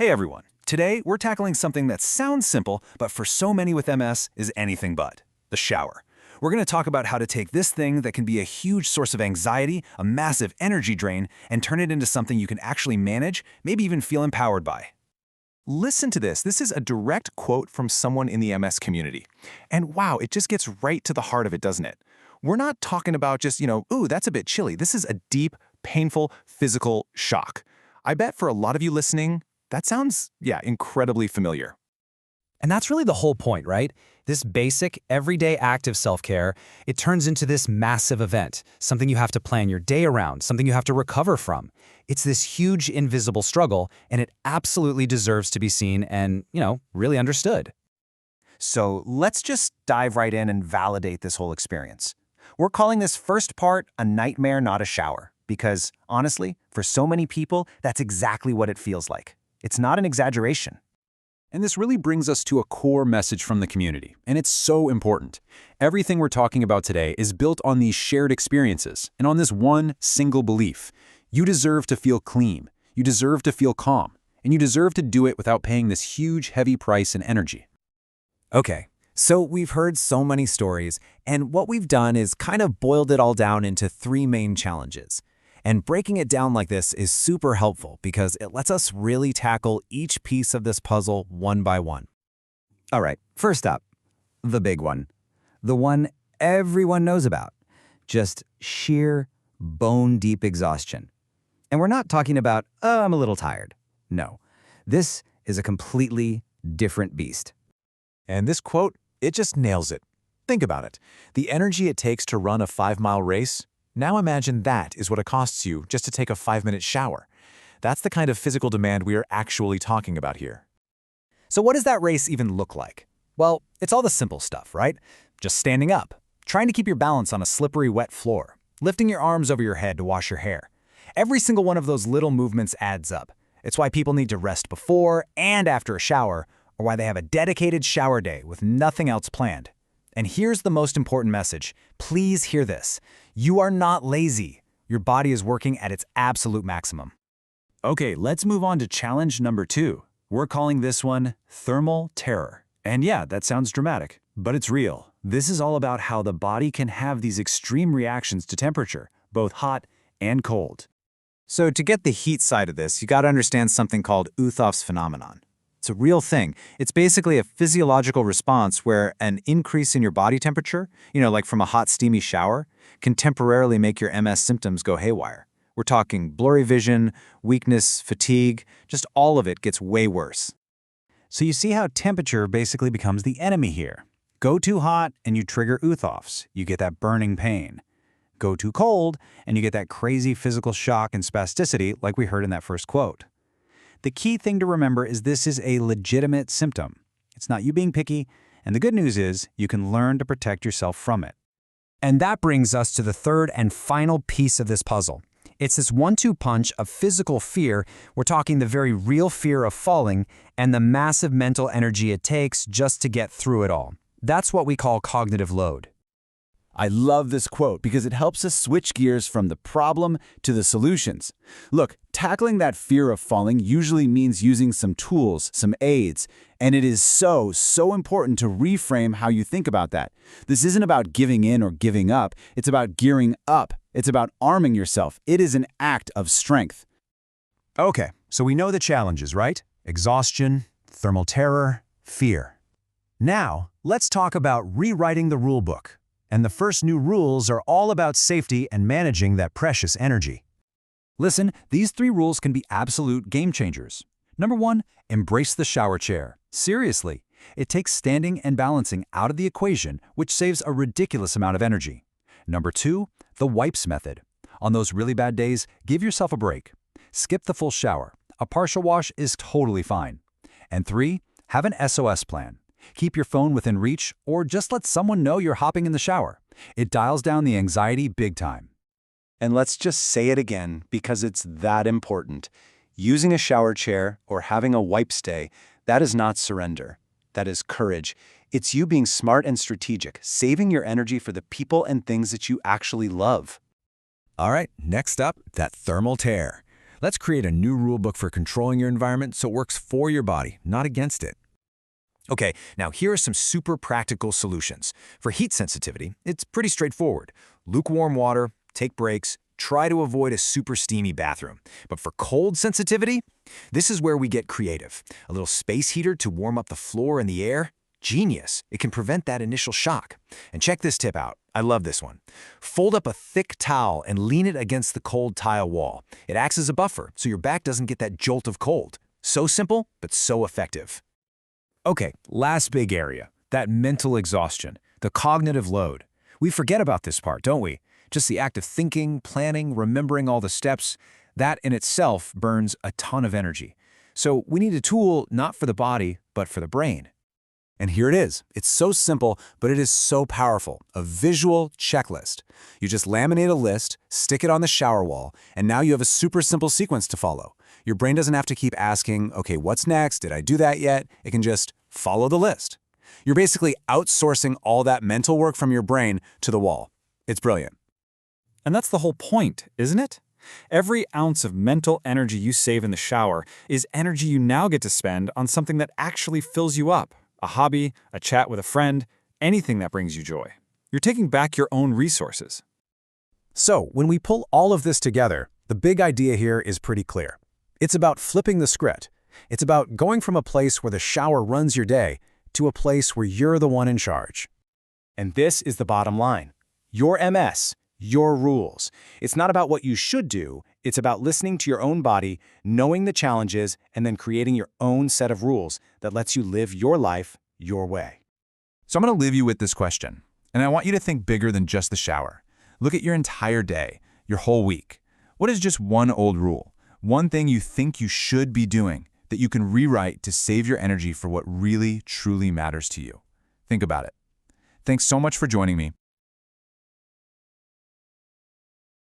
Hey everyone, today we're tackling something that sounds simple, but for so many with MS is anything but the shower. We're going to talk about how to take this thing that can be a huge source of anxiety, a massive energy drain, and turn it into something you can actually manage, maybe even feel empowered by. Listen to this. This is a direct quote from someone in the MS community. And wow, it just gets right to the heart of it, doesn't it? We're not talking about just, ooh, that's a bit chilly. This is a deep, painful, physical shock. I bet for a lot of you listening, that sounds, incredibly familiar. And that's really the whole point, right? This basic, everyday act of self-care, it turns into this massive event, something you have to plan your day around, something you have to recover from. It's this huge invisible struggle, and it absolutely deserves to be seen and, really understood. So let's just dive right in and validate this whole experience. We're calling this first part a nightmare, not a shower, because honestly, for so many people, that's exactly what it feels like. It's not an exaggeration. And this really brings us to a core message from the community, and it's so important. Everything we're talking about today is built on these shared experiences and on this one single belief. You deserve to feel clean, you deserve to feel calm, and you deserve to do it without paying this huge, heavy price and energy. Okay, so we've heard so many stories, and what we've done is kind of boiled it all down into three main challenges. And breaking it down like this is super helpful because it lets us really tackle each piece of this puzzle one by one. All right, first up, the big one. The one everyone knows about. Just sheer, bone-deep exhaustion. And we're not talking about, oh, I'm a little tired. No, this is a completely different beast. And this quote, it just nails it. Think about it. The energy it takes to run a 5-mile race, now imagine that is what it costs you just to take a 5-minute shower. That's the kind of physical demand we are actually talking about here. So what does that race even look like? Well, it's all the simple stuff, right? Just standing up, trying to keep your balance on a slippery, wet floor, lifting your arms over your head to wash your hair. Every single one of those little movements adds up. It's why people need to rest before and after a shower, or why they have a dedicated shower day with nothing else planned. And here's the most important message. Please hear this. You are not lazy. Your body is working at its absolute maximum. Okay, let's move on to challenge number 2. We're calling this one thermal terror. And yeah, that sounds dramatic, but it's real. This is all about how the body can have these extreme reactions to temperature, both hot and cold. So to get the heat side of this, you got to understand something called Uthoff's phenomenon. It's a real thing. It's basically a physiological response where an increase in your body temperature, like from a hot, steamy shower, can temporarily make your MS symptoms go haywire. We're talking blurry vision, weakness, fatigue, just all of it gets way worse. So you see how temperature basically becomes the enemy here. Go too hot and you trigger Uthoffs. You get that burning pain. Go too cold and you get that crazy physical shock and spasticity like we heard in that first quote. The key thing to remember is this is a legitimate symptom. It's not you being picky, and the good news is you can learn to protect yourself from it. And that brings us to the third and final piece of this puzzle. It's this 1-2 punch of physical fear. We're talking the very real fear of falling and the massive mental energy it takes just to get through it all. That's what we call cognitive load. I love this quote because it helps us switch gears from the problem to the solutions. Look, tackling that fear of falling usually means using some tools, some aids, and it is so important to reframe how you think about that. This isn't about giving in or giving up. It's about gearing up. It's about arming yourself. It is an act of strength. Okay, so we know the challenges, right? Exhaustion, thermal terror, fear. Now, let's talk about rewriting the rule book. And the first new rules are all about safety and managing that precious energy. Listen, these 3 rules can be absolute game changers. Number 1, embrace the shower chair. Seriously, it takes standing and balancing out of the equation, which saves a ridiculous amount of energy. Number 2, the wipes method. On those really bad days, give yourself a break. Skip the full shower. A partial wash is totally fine. And 3, have an SOS plan. Keep your phone within reach, or just let someone know you're hopping in the shower. It dials down the anxiety big time. And let's just say it again because it's that important. Using a shower chair or having a wipe stay, that is not surrender. That is courage. It's you being smart and strategic, saving your energy for the people and things that you actually love. All right, next up, that thermal tear. Let's create a new rulebook for controlling your environment so it works for your body, not against it. Okay, now here are some super practical solutions. For heat sensitivity, it's pretty straightforward. Lukewarm water, take breaks, try to avoid a super steamy bathroom. But for cold sensitivity, this is where we get creative. A little space heater to warm up the floor and the air? Genius. It can prevent that initial shock. And check this tip out. I love this one. Fold up a thick towel and lean it against the cold tile wall. It acts as a buffer, so your back doesn't get that jolt of cold. So simple, but so effective. Okay, last big area, that mental exhaustion, the cognitive load. We forget about this part, don't we? Just the act of thinking, planning, remembering all the steps, that in itself burns a ton of energy. So we need a tool not for the body, but for the brain. And here it is. It's so simple, but it is so powerful. A visual checklist. You just laminate a list, stick it on the shower wall, and now you have a super simple sequence to follow. Your brain doesn't have to keep asking, okay, what's next? Did I do that yet? It can just follow the list. You're basically outsourcing all that mental work from your brain to the wall. It's brilliant. And that's the whole point, isn't it? Every ounce of mental energy you save in the shower is energy you now get to spend on something that actually fills you up. A hobby, a chat with a friend, anything that brings you joy. You're taking back your own resources. So, when we pull all of this together, the big idea here is pretty clear. It's about flipping the script. It's about going from a place where the shower runs your day to a place where you're the one in charge. And this is the bottom line. Your MS, your rules. It's not about what you should do. It's about listening to your own body, knowing the challenges, and then creating your own set of rules that lets you live your life your way. So I'm going to leave you with this question, and I want you to think bigger than just the shower. Look at your entire day, your whole week. What is just one old rule, one thing you think you should be doing that you can rewrite to save your energy for what really, truly matters to you? Think about it. Thanks so much for joining me.